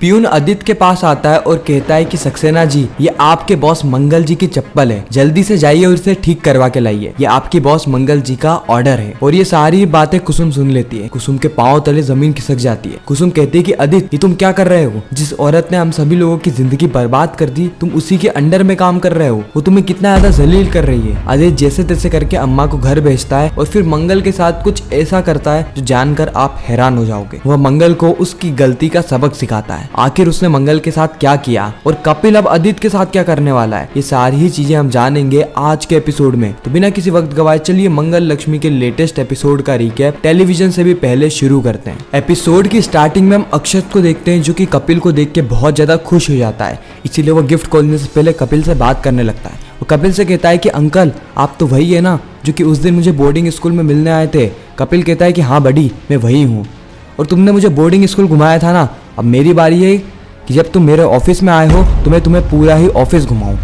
Peon Aditya के पास आता है और कहता है कि सक्सेना जी, ये आपके बॉस मंगल जी की चप्पल है, जल्दी से जाइए और इसे ठीक करवा के लाइए, ये आपकी बॉस मंगल जी का ऑर्डर है। और ये सारी बातें कुसुम सुन लेती है। कुसुम के पांव तले जमीन खिसक जाती है। कुसुम कहती है कि आदित्य, ये तुम क्या कर रहे हो? जिस औरत ने हम सभी लोगों की जिंदगी बर्बाद कर दी, तुम उसी के अंडर में काम कर रहे हो। वो तुम्हें कितना ज्यादा जलील कर रही है। आदित्य जैसे तैसे करके अम्मा को घर भेजता है और फिर मंगल के साथ कुछ ऐसा करता है जो जानकर आप हैरान हो जाओगे। वह मंगल को उसकी गलती का सबक सिखाता है। आखिर उसने मंगल के साथ क्या किया और कपिल अब आदित्य के साथ क्या करने वाला है, ये सारी ही चीजें हम जानेंगे आज के एपिसोड में। तो बिना किसी वक्त गवाए चलिए मंगल लक्ष्मी के लेटेस्ट एपिसोड का रिकैप टेलीविजन से भी पहले शुरू करते हैं। एपिसोड की स्टार्टिंग में हम अक्षत को देखते हैं जो कि कपिल को देख के बहुत ज्यादा खुश हो जाता है। इसीलिए वो गिफ्ट खोलने से पहले कपिल से बात करने लगता है। वो कपिल से कहता है कि अंकल, आप तो वही है ना जो कि उस दिन मुझे बोर्डिंग स्कूल में मिलने आए थे। कपिल कहता है कि हाँ बड़ी, मैं वही हूँ, और तुमने मुझे बोर्डिंग स्कूल घुमाया था ना, अब मेरी बारी है कि जब तुम मेरे ऑफिस में आए हो तो मैं तुम्हें पूरा ही ऑफिस घुमाऊं।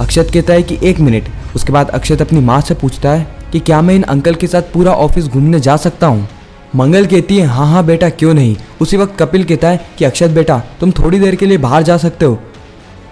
अक्षत कहता है कि 1 मिनट। उसके बाद अक्षत अपनी माँ से पूछता है कि क्या मैं इन अंकल के साथ पूरा ऑफिस घूमने जा सकता हूँ? मंगल कहती है हाँ हाँ बेटा, क्यों नहीं। उसी वक्त कपिल कहता है कि अक्षत बेटा, तुम थोड़ी देर के लिए बाहर जा सकते हो,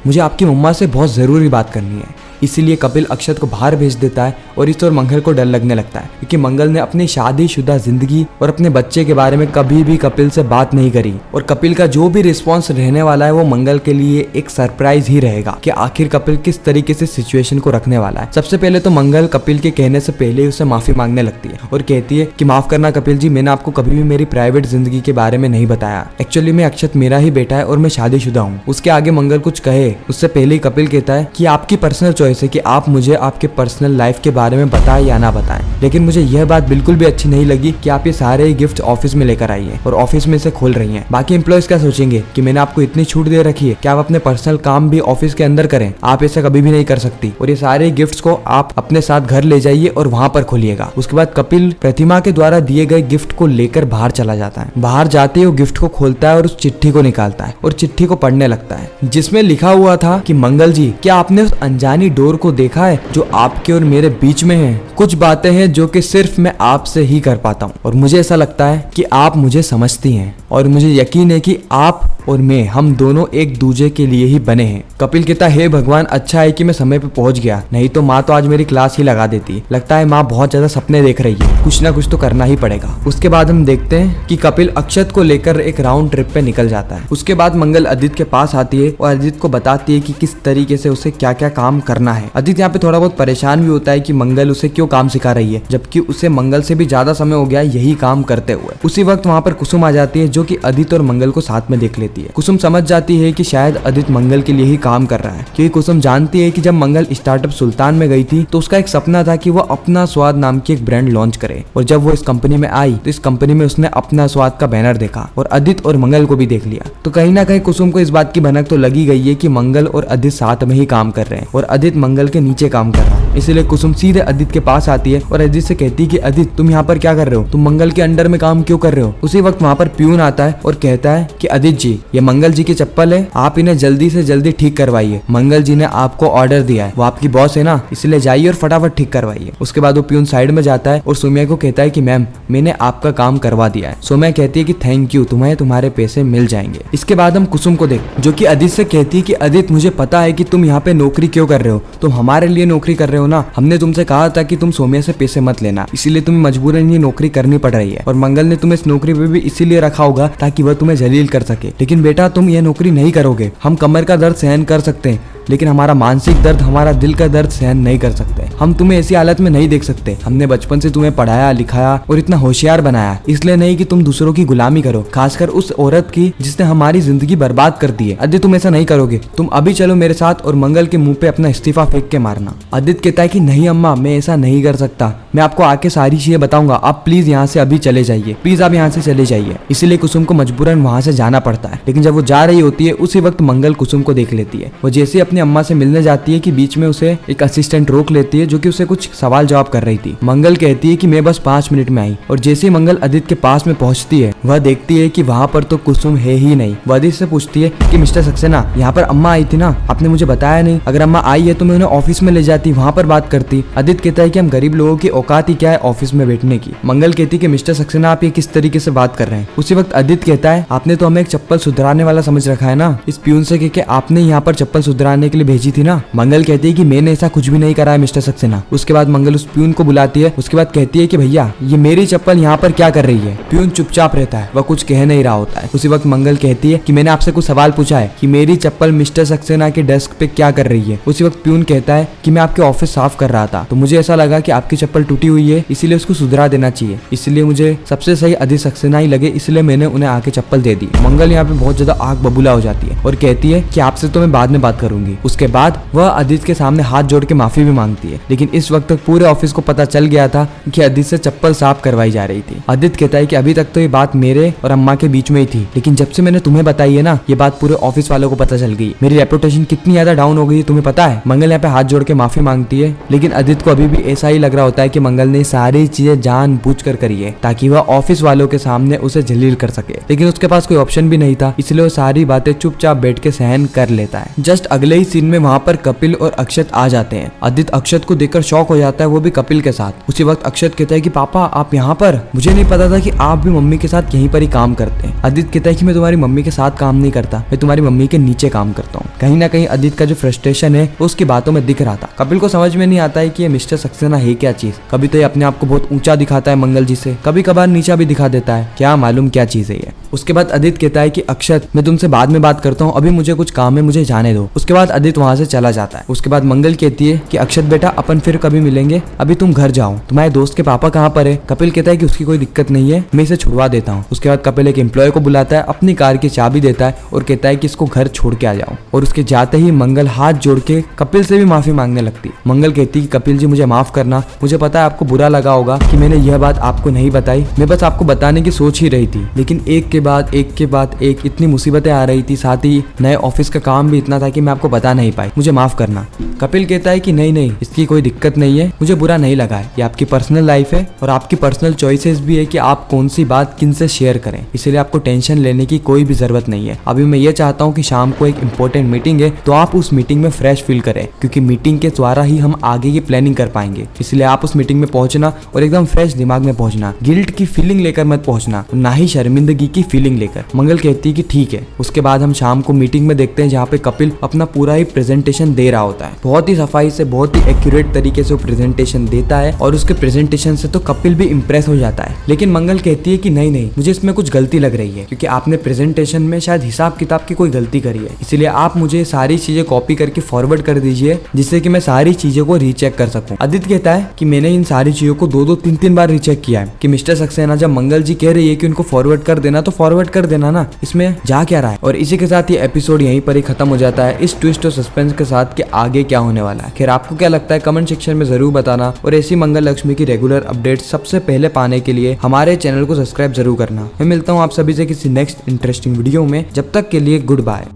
मुझे आपकी मम्मा से बहुत ज़रूरी बात करनी है। इसीलिए कपिल अक्षत को बाहर भेज देता है और इस और मंगल को डर लगने लगता है क्योंकि मंगल ने अपनी शादीशुदा जिंदगी और अपने बच्चे के बारे में कभी भी कपिल से बात नहीं करी। और कपिल का जो भी रिस्पॉन्स रहने वाला है वो मंगल के लिए एक सरप्राइज ही रहेगा कि आखिर कपिल किस तरीके से सिचुएशन को रखने वाला है। सबसे पहले तो मंगल कपिल के कहने से पहले ही उसे माफी मांगने लगती है और कहती है कि माफ करना कपिल जी, मैंने आपको कभी भी मेरी प्राइवेट जिंदगी के बारे में नहीं बताया। एक्चुअली में अक्षत मेरा ही बेटा है और मैं शादीशुदा हूँ। उसके आगे मंगल कुछ कहे उससे पहले ही कपिल कहता है कि आपकी पर्सनल चॉइस है कि आप मुझे आपके पर्सनल लाइफ के बारे में बताएं या ना बताएं, लेकिन मुझे यह बात बिल्कुल भी अच्छी नहीं लगी कि आप ये सारे गिफ्ट ऑफिस में लेकर आई है और ऑफिस में से खोल रही हैं। बाकी एम्प्लॉयज क्या सोचेंगे कि मैंने आपको इतनी छूट दे रखी है कि आप अपने पर्सनल काम भी ऑफिस के अंदर करें? आप ऐसा कभी भी नहीं कर सकती और ये सारे गिफ्ट्स को आप अपने साथ घर ले जाइए और वहां पर खोलिएगा। उसके बाद कपिल प्रतिमा के द्वारा दिए गए गिफ्ट को लेकर बाहर चला जाता है। बाहर जाते ही वो गिफ्ट को खोलता है और उस चिट्ठी को निकालता है और चिट्ठी को पढ़ने लगता है, जिसमें लिखा हुआ था कि मंगल जी, क्या आपने उस अनजानी डोर को देखा है जो आपके और मेरे बीच में है? कुछ बातें हैं जो कि सिर्फ मैं आपसे ही कर पाता हूँ और मुझे ऐसा लगता है कि आप मुझे समझती हैं और मुझे यकीन है कि आप और मैं, हम दोनों एक दूसरे के लिए ही बने हैं। कपिल कहता है हे भगवान, अच्छा है कि मैं समय पे पहुंच गया, नहीं तो माँ तो आज मेरी क्लास ही लगा देती। लगता है माँ बहुत ज्यादा सपने देख रही है, कुछ ना कुछ तो करना ही पड़ेगा। उसके बाद हम देखते हैं कि कपिल अक्षत को लेकर एक राउंड ट्रिप पे निकल जाता है। उसके बाद मंगल आदित्य के पास आती है और आदित्य को बताती है कि किस तरीके से उसे क्या क्या काम करना है। आदित्य यहाँ पे थोड़ा बहुत परेशान भी होता है कि मंगल उसे क्यों काम सिखा रही है, जबकि उसे मंगल से भी ज्यादा समय हो गया यही काम करते हुए। उसी वक्त वहाँ पर कुसुम आ जाती है जो कि आदित्य और मंगल को साथ में देख लेती है। कुसुम समझ जाती है कि शायद आदित्य मंगल के लिए ही काम कर रहा है, क्योंकि कुसुम जानती है कि जब मंगल स्टार्टअप सुल्तान में गई थी तो उसका एक सपना था कि वो अपना स्वाद नाम की एक ब्रांड लॉन्च करे, और जब वो इस कंपनी में आई तो इस कंपनी में उसने अपना स्वाद का बैनर देखा और आदित्य और मंगल को भी देख लिया। तो कहीं ना कहीं कुसुम को इस बात की भनक तो लगी गई है कि मंगल और आदित्य साथ में ही काम कर रहे हैं और आदित्य मंगल के नीचे काम कर रहा है। इसलिए कुसुम सीधे आदित्य के पास आती है और आदित्य से कहती है कि आदित्य, तुम यहाँ पर क्या कर रहे हो? तुम मंगल के अंडर में काम क्यों कर रहे हो? उसी वक्त वहाँ पर प्यून आता है और कहता है कि आदित्य जी, ये मंगल जी की चप्पल है, आप इन्हें जल्दी से जल्दी ठीक करवाइए। मंगल जी ने आपको ऑर्डर दिया है, वो आपकी बॉस है ना, इसलिए जाइए और फटाफट ठीक करवाइए। उसके बाद वो प्यून साइड में जाता है और सोम्या को कहता है कि मैम, मैंने आपका काम करवा दिया है। सोम्या कहती है कि थैंक यू, तुम्हें तुम्हारे पैसे मिल जाएंगे। इसके बाद हम कुसुम को देख जो कि आदित्य से कहती है कि आदित्य, मुझे पता है कि तुम यहाँ पे नौकरी क्यों कर रहे हो, तुम हमारे लिए नौकरी कर रहे हो ना। हमने तुमसे कहा था कि तुम सोम्या से पैसे मत लेना, इसीलिए तुम्हें मजबूरन ये नौकरी करनी पड़ रही है, और मंगल ने तुम्हें इस नौकरी पे भी इसीलिए रखा होगा ताकि वह तुम्हें जलील कर सके। लेकिन बेटा, तुम ये नौकरी नहीं करोगे। हम कमर का दर्द सहन कर सकते हैं, लेकिन हमारा मानसिक दर्द, हमारा दिल का दर्द सहन नहीं कर सकते। हम तुम्हें ऐसी हालत में नहीं देख सकते। हमने बचपन से तुम्हें पढ़ाया लिखाया और इतना होशियार बनाया, इसलिए नहीं कि तुम दूसरों की गुलामी करो, खासकर उस औरत की जिसने हमारी जिंदगी बर्बाद कर दी है। आदित्य, तुम ऐसा नहीं करोगे, तुम अभी चलो मेरे साथ और मंगल के मुंह पे अपना इस्तीफा फेंक के मारना। आदित्य कहता है कि नहीं अम्मा, मैं ऐसा नहीं कर सकता, मैं आपको आके सारी चीजें बताऊंगा, आप प्लीज यहाँ से अभी चले जाइए, प्लीज आप यहाँ से चले जाइए। इसीलिए कुसुम को मजबूरन वहां से जाना पड़ता है। लेकिन जब वो जा रही होती है उसी वक्त मंगल कुसुम को देख लेती है। वो जैसे अपनी अपनी अम्मा से मिलने जाती है कि बीच में उसे एक असिस्टेंट रोक लेती है जो कि उसे कुछ सवाल जवाब कर रही थी। मंगल कहती है कि मैं बस 5 मिनट में आई, और जैसे ही मंगल आदित्य के पास में पहुंचती है वह देखती है कि वहाँ पर तो कुसुम है ही नहीं। वह आदित्य से पूछती है कि मिस्टर सक्सेना, यहाँ पर अम्मा आई थी ना, आपने मुझे बताया नहीं। अगर अम्मा आई है तो मैं उन्हें ऑफिस में ले जाती, वहाँ पर बात करती। आदित्य कहता है कि हम गरीब लोगों की औकात ही क्या है ऑफिस में बैठने की। मंगल कहती है कि मिस्टर सक्सेना आप ये किस तरीके से बात कर रहे हैं। उसी वक्त आदित्य कहता है आपने तो हमें एक चप्पल सुधराने वाला समझ रखा है ना, इस प्यून से कह के आपने यहाँ पर चप्पल सुधराने के लिए भेजी थी ना। मंगल कहती है कि मैंने ऐसा कुछ भी नहीं करा है मिस्टर सक्सेना। उसके बाद मंगल उस प्यून को बुलाती है। उसके बाद कहती है कि भैया ये मेरी चप्पल यहाँ पर क्या कर रही है। प्यून चुपचाप रहता है, वह कुछ कह नहीं रहा होता है। उसी वक्त मंगल कहती है कि मैंने आपसे कुछ सवाल पूछा है कि मेरी चप्पल मिस्टर सक्सेना के डेस्क पे क्या कर रही है। उसी वक्त प्यून कहता है कि मैं आपके ऑफिस साफ कर रहा था तो मुझे ऐसा लगा कि आपकी चप्पल टूटी हुई है, इसीलिए उसको सुधरा देना चाहिए, इसलिए मुझे सबसे सही आदित्य सक्सेना ही लगे, इसलिए मैंने उन्हें आके चप्पल दे दी। मंगल यहाँ पे बहुत ज्यादा आग बबूला हो जाती है और कहती है कि आपसे तो मैं बाद में बात करूंगी। उसके बाद वह आदित्य के सामने हाथ जोड़ के माफी भी मांगती है। लेकिन इस वक्त तक पूरे ऑफिस को पता चल गया था कि आदित्य से चप्पल साफ करवाई जा रही थी। आदित्य कहता है कि अभी तक तो ये बात मेरे और अम्मा के बीच में ही थी, लेकिन जब से मैंने तुम्हें बताई है ना, ये बात पूरे ऑफिस वालों को पता चल गई। मेरी रेपुटेशन कितनी ज्यादा डाउन हो गई तुम्हें पता है। मंगल यहाँ पे हाथ जोड़ के माफी मांगती है, लेकिन आदित्य को अभी भी ऐसा ही लग रहा होता है कि मंगल ने सारी चीजें जानबूझकर करी है ताकि वह ऑफिस वालों के सामने उसे जलील कर सके। लेकिन उसके पास कोई ऑप्शन भी नहीं था, इसलिए वो सारी बातें चुपचाप बैठ के सहन कर लेता है। जस्ट अगले ही सीन में वहाँ पर कपिल और अक्षत आ जाते हैं। आदित्य अक्षत को देखकर शॉक हो जाता है, वो भी कपिल के साथ। उसी वक्त अक्षत कहता है कि पापा आप यहाँ पर, मुझे नहीं पता था कि आप भी मम्मी के साथ यहीं पर ही काम करते हैं। आदित्य कहता है कि मैं तुम्हारी मम्मी के साथ काम नहीं करता, मैं तुम्हारी मम्मी के नीचे काम करता हूँ। कहीं ना कहीं आदित्य का जो फ्रस्ट्रेशन है वो उसकी बातों में दिख रहा था। कपिल को समझ में नहीं आता है कि ये मिस्टर सक्सेना है क्या चीज। कभी तो ये अपने आप को बहुत ऊंचा दिखाता है मंगल जी से, कभी कभार नीचा भी दिखा देता है, क्या मालूम क्या चीज है ये। उसके बाद आदित्य कहता है कि अक्षत मैं तुमसे बाद में बात करता हूँ, अभी मुझे कुछ काम है, मुझे जाने दो। उसके बाद आदित्य वहाँ से चला जाता है। उसके बाद मंगल कहती है कि अक्षत बेटा अपन फिर कभी मिलेंगे, अभी तुम घर जाओ, तुम्हारे दोस्त के पापा कहाँ पर है। कपिल कहता है कि उसकी कोई दिक्कत नहीं है, मैं इसे छुड़वा देता हूँ। उसके बाद कपिल एक एम्प्लॉय को बुलाता है, अपनी कार की चाबी देता है और कहता है कि इसको घर छोड़ के आ जाओ। और उसके जाते ही मंगल हाथ जोड़ के कपिल से भी माफी मांगने लगती है। मंगल कहती है कि कपिल जी मुझे माफ करना, मुझे पता है आपको बुरा लगा होगा कि मैंने यह बात आपको नहीं बताई, मैं बस आपको बताने की सोच ही रही थी, लेकिन एक के बाद एक इतनी मुसीबतें आ रही थी, साथ ही नए ऑफिस का काम भी इतना था कि मैं आपको बता नहीं पाई, मुझे माफ करना। कपिल कहता है कि नहीं इसकी कोई दिक्कत नहीं है, मुझे बुरा नहीं लगा है, ये आपकी पर्सनल लाइफ है और आपकी पर्सनल चॉइसेस भी है कि आप कौन सी बात किन से शेयर करें, इसलिए आपको टेंशन लेने की कोई भी जरूरत नहीं है। अभी मैं ये चाहता हूँ कि शाम को एक इंपॉर्टेंट मीटिंग है तो आप उस मीटिंग में फ्रेश फील करें, क्योंकि मीटिंग के द्वारा ही हम आगे की प्लानिंग कर पाएंगे, इसलिए आप उस मीटिंग में पहुंचना और एकदम फ्रेश दिमाग में पहुंचना, गिल्ट की फीलिंग लेकर मत पहुंचना, ना ही शर्मिंदगी की फीलिंग लेकर। मंगल कहती है कि ठीक है। उसके बाद हम शाम को मीटिंग में देखते हैं जहाँ पे कपिल अपना पूरा ही प्रेजेंटेशन दे रहा होता है। बहुत ही सफाई से, बहुत ही एक्यूरेट तरीके से वो प्रेजेंटेशन देता है और उसके प्रेजेंटेशन से तो कपिल भी इम्प्रेस हो जाता है। लेकिन मंगल कहती है कि नहीं मुझे इसमें कुछ गलती लग रही है, क्योंकि आपने प्रेजेंटेशन में शायद हिसाब किताब की कोई गलती करी है, इसलिए आप मुझे सारी चीजें कॉपी करके फॉरवर्ड कर दीजिए जिससे कि मैं सारी चीजों को रीचेक कर सकूं। आदित्य कहता है कि मैंने इन सारी चीजों को 2-3 बार रीचेक किया है कि मिस्टर सक्सेना जब मंगल जी कह रही है कि उनको फॉरवर्ड कर देना तो फॉरवर्ड कर देना ना, इसमें जा क्या रहा है। और इसी के साथ ये एपिसोड यहीं पर ही खत्म हो जाता है, इस ट्विस्ट और सस्पेंस के साथ कि आगे क्या होने वाला है। खैर आपको क्या लगता है कमेंट सेक्शन में जरूर बताना, और ऐसी मंगल लक्ष्मी की रेगुलर अपडेट सबसे पहले पाने के लिए हमारे चैनल को सब्सक्राइब जरूर करना। मैं मिलता हूँ आप सभी से किसी नेक्स्ट इंटरेस्टिंग वीडियो में, जब तक के लिए गुड बाय।